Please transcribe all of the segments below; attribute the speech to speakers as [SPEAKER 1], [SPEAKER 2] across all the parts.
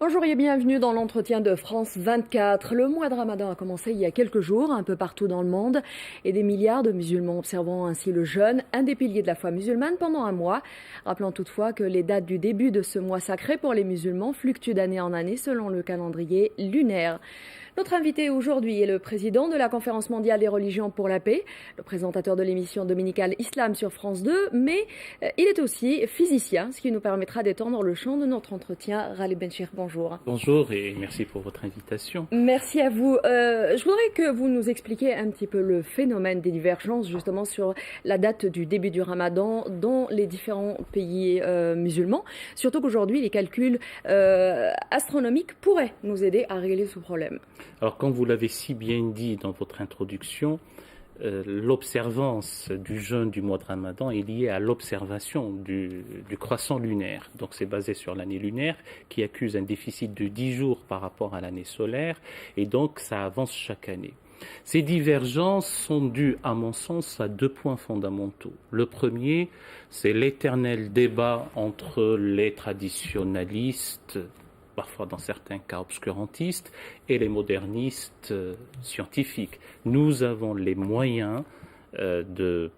[SPEAKER 1] Bonjour et bienvenue dans l'entretien de France 24. Le mois de Ramadan a commencé il y a quelques jours, un peu partout dans le monde, et des milliards de musulmans observant ainsi le jeûne, un des piliers de la foi musulmane, pendant un mois. Rappelons toutefois que les dates du début de ce mois sacré pour les musulmans fluctuent d'année en année selon le calendrier lunaire. Notre invité aujourd'hui est le président de la Conférence mondiale des religions pour la paix, le présentateur de l'émission dominicale Islam sur France 2, mais il est aussi physicien, ce qui nous permettra d'étendre le champ de notre entretien. Ghalib Benchir, bonjour.
[SPEAKER 2] Bonjour et merci pour votre invitation.
[SPEAKER 1] Merci à vous. Je voudrais que vous nous expliquiez un petit peu le phénomène des divergences justement sur la date du début du Ramadan dans les différents pays musulmans. Surtout qu'aujourd'hui, les calculs astronomiques pourraient nous aider à régler ce problème.
[SPEAKER 2] Alors, comme vous l'avez si bien dit dans votre introduction, l'observance du jeûne du mois de Ramadan est liée à l'observation du croissant lunaire. Donc, c'est basé sur l'année lunaire qui accuse un déficit de 10 jours par rapport à l'année solaire et donc ça avance chaque année. Ces divergences sont dues, à mon sens, à deux points fondamentaux. Le premier, c'est l'éternel débat entre les traditionalistes, parfois dans certains cas obscurantistes, et les modernistes scientifiques. Nous avons les moyens de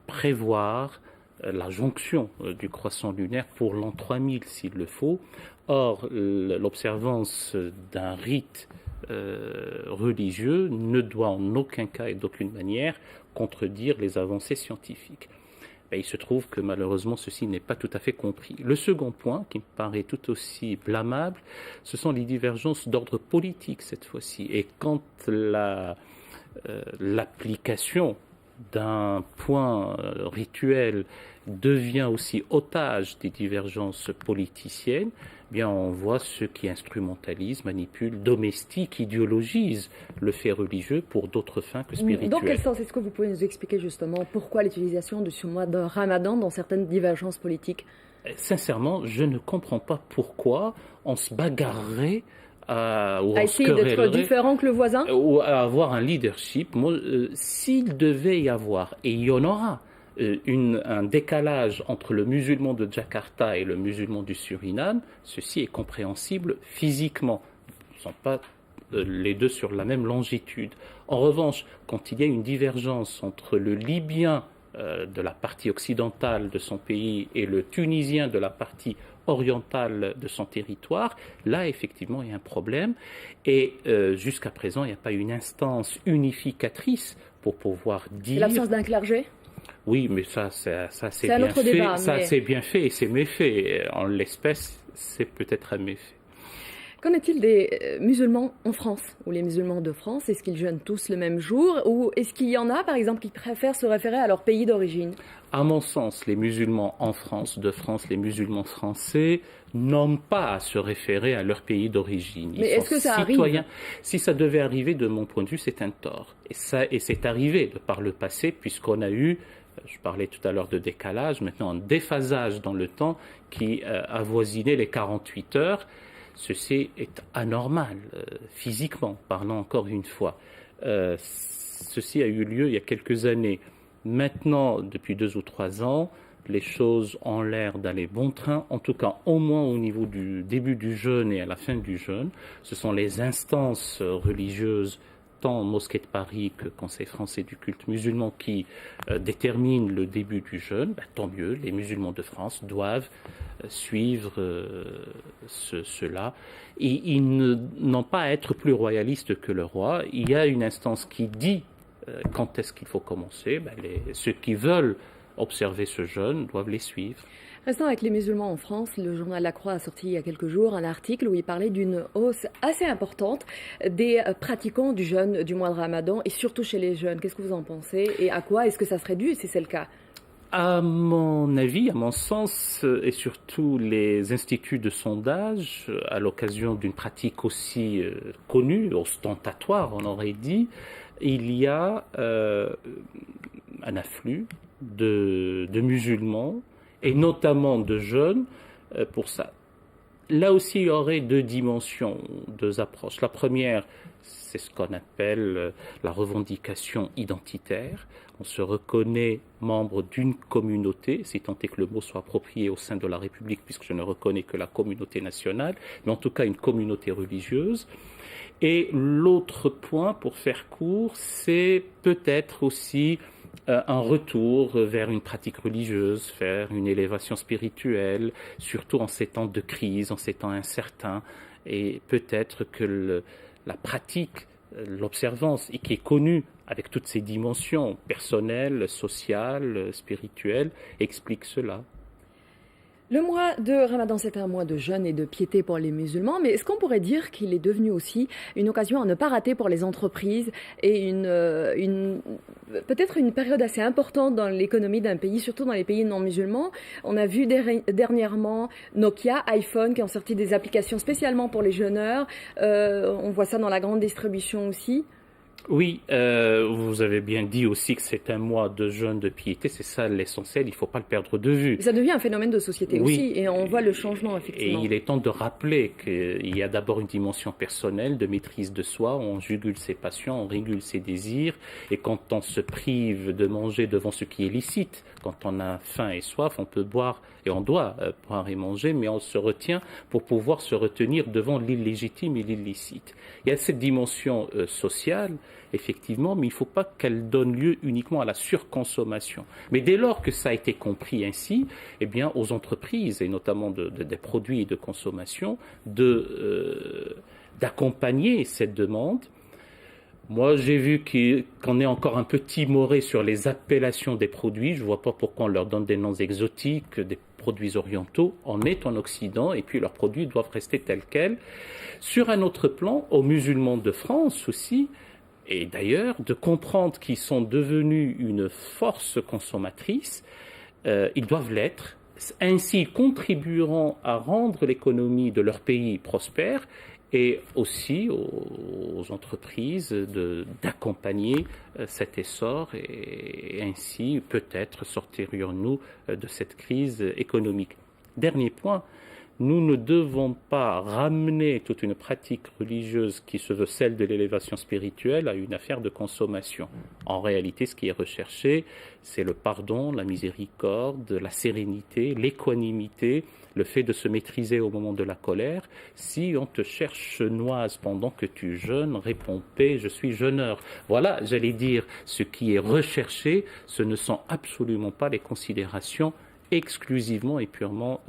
[SPEAKER 2] prévoir la jonction du croissant lunaire pour l'an 3000 s'il le faut. Or, l'observance d'un rite religieux ne doit en aucun cas et d'aucune manière contredire les avancées scientifiques. Il se trouve que malheureusement ceci n'est pas tout à fait compris. Le second point, qui me paraît tout aussi blâmable, ce sont les divergences d'ordre politique cette fois-ci. Et quand l'application d'un point rituel devient aussi otage des divergences politiciennes, bien on voit ceux qui instrumentalisent, manipulent, domestiquent, idéologisent le fait religieux pour d'autres fins que spirituelles.
[SPEAKER 1] Dans quel sens est-ce que vous pouvez nous expliquer justement pourquoi l'utilisation de ce mois de Ramadan dans certaines divergences politiques?
[SPEAKER 2] Sincèrement, je ne comprends pas pourquoi on se bagarrerait
[SPEAKER 1] à essayer d'être différent que le voisin
[SPEAKER 2] ou à avoir un leadership. S'il devait y avoir, et il y en aura, un décalage entre le musulman de Jakarta et le musulman du Suriname, ceci est compréhensible physiquement. Ils ne sont pas les deux sur la même longitude. En revanche, quand il y a une divergence entre le Libyen de la partie occidentale de son pays et le Tunisien de la partie orientale de son territoire, là effectivement il y a un problème et jusqu'à présent il n'y a pas une instance unificatrice pour pouvoir dire...
[SPEAKER 1] L'absence d'un clergé?
[SPEAKER 2] Oui, mais ça c'est bien fait. Débat, ça c'est bien fait et c'est méfait. En l'espèce, c'est peut-être un méfait.
[SPEAKER 1] Qu'en est-il des musulmans en France, ou les musulmans de France? Est-ce qu'ils jeûnent tous le même jour, ou est-ce qu'il y en a, par exemple, qui préfèrent se référer à leur pays d'origine?
[SPEAKER 2] À mon sens, les musulmans en France, de France, les musulmans français n'ont pas à se référer à leur pays d'origine.
[SPEAKER 1] Mais est-ce que ça arrive?
[SPEAKER 2] Si ça devait arriver, de mon point de vue, c'est un tort. Et c'est arrivé de par le passé, puisqu'on a eu, je parlais tout à l'heure de décalage, maintenant un déphasage dans le temps qui avoisinait les 48 heures. Ceci est anormal, physiquement parlant encore une fois. Ceci a eu lieu il y a quelques années. Maintenant, depuis 2 ou 3 ans, les choses ont l'air d'aller bon train, en tout cas au moins au niveau du début du jeûne et à la fin du jeûne. Ce sont les instances religieuses, tant Mosquée de Paris que Conseil français du culte musulman, qui déterminent le début du jeûne. Tant mieux, les musulmans de France doivent suivre cela. Et ils n'ont pas à être plus royalistes que le roi. Il y a une instance qui dit quand est-ce qu'il faut commencer. Ceux qui veulent observer ce jeûne doivent les suivre.
[SPEAKER 1] Restons avec les musulmans en France. Le journal La Croix a sorti il y a quelques jours un article où il parlait d'une hausse assez importante des pratiquants du jeûne du mois de Ramadan et surtout chez les jeunes. Qu'est-ce que vous en pensez et à quoi est-ce que ça serait dû si c'est le cas?
[SPEAKER 2] À mon avis, à mon sens, et surtout les instituts de sondage, à l'occasion d'une pratique aussi connue, ostentatoire, on aurait dit, il y a un afflux de musulmans, et notamment de jeunes, pour ça. là aussi, il y aurait deux dimensions, deux approches. La première, c'est ce qu'on appelle la revendication identitaire. On se reconnaît membre d'une communauté, si tant est que le mot soit approprié au sein de la République, puisque je ne reconnais que la communauté nationale, mais en tout cas une communauté religieuse. Et l'autre point, pour faire court, c'est peut-être aussi un retour vers une pratique religieuse, vers une élévation spirituelle, surtout en ces temps de crise, en ces temps incertains, et peut-être que la pratique, l'observance, et qui est connue avec toutes ses dimensions personnelles, sociales, spirituelles, explique cela.
[SPEAKER 1] Le mois de Ramadan, c'est un mois de jeûne et de piété pour les musulmans, mais est-ce qu'on pourrait dire qu'il est devenu aussi une occasion à ne pas rater pour les entreprises et peut-être une période assez importante dans l'économie d'un pays, surtout dans les pays non musulmans? On a vu dernièrement Nokia, iPhone qui ont sorti des applications spécialement pour les jeûneurs. On voit ça dans la grande distribution aussi.
[SPEAKER 2] Oui, vous avez bien dit aussi que c'est un mois de jeûne, de piété, c'est ça l'essentiel, il ne faut pas le perdre de vue.
[SPEAKER 1] Ça devient un phénomène de société
[SPEAKER 2] oui,
[SPEAKER 1] aussi, et on voit le changement effectivement.
[SPEAKER 2] Et il est temps de rappeler qu'il y a d'abord une dimension personnelle, de maîtrise de soi, on jugule ses passions, on régule ses désirs, et quand on se prive de manger devant ce qui est licite, quand on a faim et soif, on peut boire, et on doit boire et manger, mais on se retient pour pouvoir se retenir devant l'illégitime et l'illicite. Il y a cette dimension sociale, effectivement, mais il ne faut pas qu'elle donne lieu uniquement à la surconsommation. Mais dès lors que ça a été compris ainsi, eh bien, aux entreprises, et notamment des produits de consommation, d'accompagner cette demande. Moi, j'ai vu qu'on est encore un peu timoré sur les appellations des produits. Je ne vois pas pourquoi on leur donne des noms exotiques, des produits orientaux. On est en Occident et puis leurs produits doivent rester tels quels. Sur un autre plan, aux musulmans de France aussi, et d'ailleurs, de comprendre qu'ils sont devenus une force consommatrice, ils doivent l'être. Ainsi, ils contribueront à rendre l'économie de leur pays prospère et aussi aux entreprises d'accompagner cet essor et ainsi peut-être sortirions-nous de cette crise économique. Dernier point. Nous ne devons pas ramener toute une pratique religieuse qui se veut celle de l'élévation spirituelle à une affaire de consommation. En réalité, ce qui est recherché, c'est le pardon, la miséricorde, la sérénité, l'équanimité, le fait de se maîtriser au moment de la colère. Si on te cherche chenoise pendant que tu jeûnes, réponds paix, je suis jeûneur. Voilà, j'allais dire, ce qui est recherché, ce ne sont absolument pas les considérations exclusivement et purement...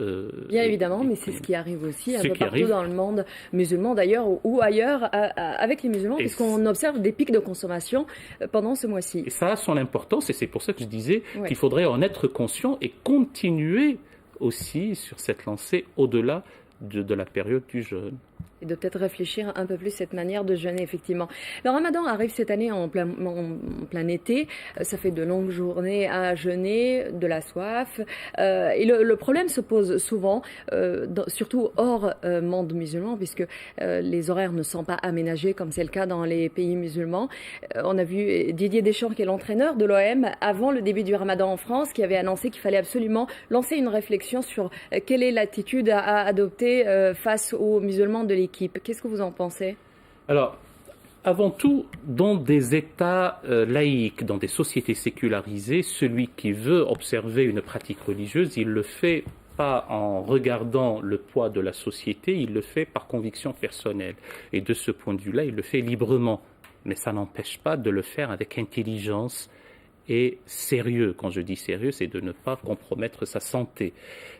[SPEAKER 1] Bien évidemment, mais c'est ce qui arrive aussi un peu partout dans le monde musulman d'ailleurs ou ailleurs avec les musulmans, puisqu'on observe des pics de consommation pendant ce mois-ci.
[SPEAKER 2] Et ça a son importance et c'est pour ça que je disais qu'il faudrait en être conscient et continuer aussi sur cette lancée au-delà de la période du jeûne.
[SPEAKER 1] Et de peut-être réfléchir un peu plus cette manière de jeûner, effectivement. Le Ramadan arrive cette année en plein été. Ça fait de longues journées à jeûner, de la soif. Et le problème se pose souvent, surtout hors monde musulman, puisque les horaires ne sont pas aménagés comme c'est le cas dans les pays musulmans. On a vu Didier Deschamps, qui est l'entraîneur de l'OM, avant le début du Ramadan en France, qui avait annoncé qu'il fallait absolument lancer une réflexion sur quelle est l'attitude à adopter face aux musulmans de l'équipe. Qu'est-ce que vous en pensez?
[SPEAKER 2] Alors, avant tout, dans des États laïques, dans des sociétés sécularisées, celui qui veut observer une pratique religieuse, il le fait pas en regardant le poids de la société, il le fait par conviction personnelle. Et de ce point de vue-là, il le fait librement. Mais ça n'empêche pas de le faire avec intelligence et sérieux. Quand je dis sérieux, c'est de ne pas compromettre sa santé.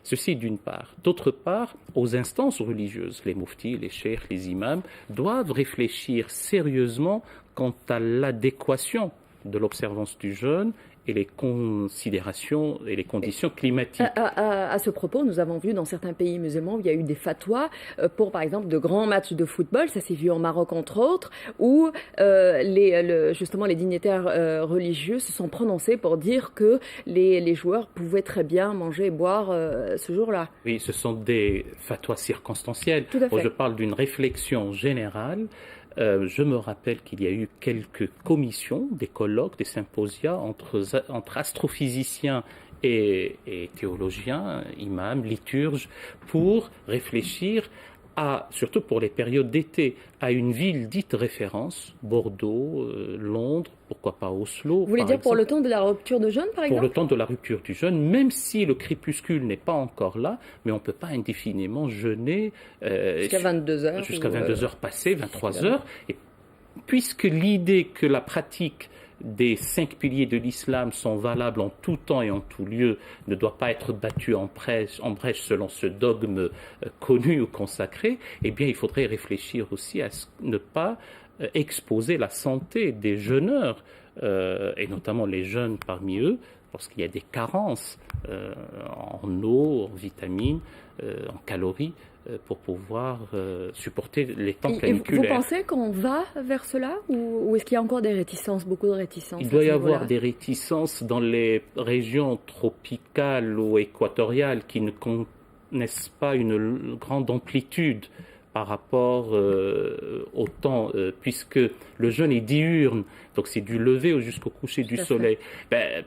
[SPEAKER 2] Ceci d'une part. D'autre part, aux instances religieuses, les mouftis, les cheikhs, les imams, doivent réfléchir sérieusement quant à l'adéquation de l'observance du jeûne et les considérations et les conditions climatiques.
[SPEAKER 1] À ce propos, nous avons vu dans certains pays musulmans où il y a eu des fatwas pour, par exemple, de grands matchs de football, ça s'est vu en Maroc entre autres, où justement les dignitaires religieux se sont prononcés pour dire que les joueurs pouvaient très bien manger et boire ce jour-là.
[SPEAKER 2] Oui, ce sont des fatwas circonstanciels.
[SPEAKER 1] Tout à fait.
[SPEAKER 2] Je parle d'une réflexion générale Je me rappelle qu'il y a eu quelques commissions, des colloques, des symposia entre astrophysiciens et théologiens, imams, liturges, pour réfléchir surtout pour les périodes d'été, à une ville dite référence, Bordeaux, Londres, pourquoi pas Oslo.
[SPEAKER 1] Vous voulez dire pour le temps de la rupture de jeûne, par exemple?
[SPEAKER 2] Pour le temps de la rupture du jeûne, même si le crépuscule n'est pas encore là, mais on ne peut pas indéfiniment jeûner
[SPEAKER 1] jusqu'à 22 heures.
[SPEAKER 2] Jusqu'à 22 heures passées, 23 heures. Et puisque l'idée que la pratique des 5 piliers de l'islam sont valables en tout temps et en tout lieu, ne doit pas être battue en brèche selon ce dogme connu ou consacré, eh bien il faudrait réfléchir aussi à ne pas exposer la santé des jeûneurs, et notamment les jeunes parmi eux, lorsqu'il y a des carences en eau, en vitamines, en calories, pour pouvoir supporter les temps caniculaires.
[SPEAKER 1] Vous pensez qu'on va vers cela ou est-ce qu'il y a encore des réticences, beaucoup de réticences?
[SPEAKER 2] Il doit y avoir des réticences dans les régions tropicales ou équatoriales qui ne connaissent pas une grande amplitude par rapport au temps, puisque le jeûne est diurne, donc c'est du lever jusqu'au coucher du soleil.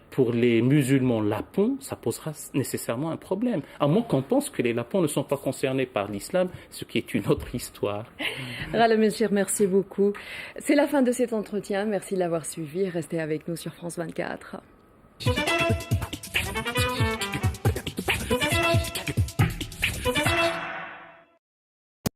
[SPEAKER 2] Pour les musulmans lapons, ça posera nécessairement un problème. À moins qu'on pense que les lapons ne sont pas concernés par l'islam, ce qui est une autre histoire.
[SPEAKER 1] Rala Melchir, merci beaucoup. C'est la fin de cet entretien. Merci de l'avoir suivi. Restez avec nous sur France 24.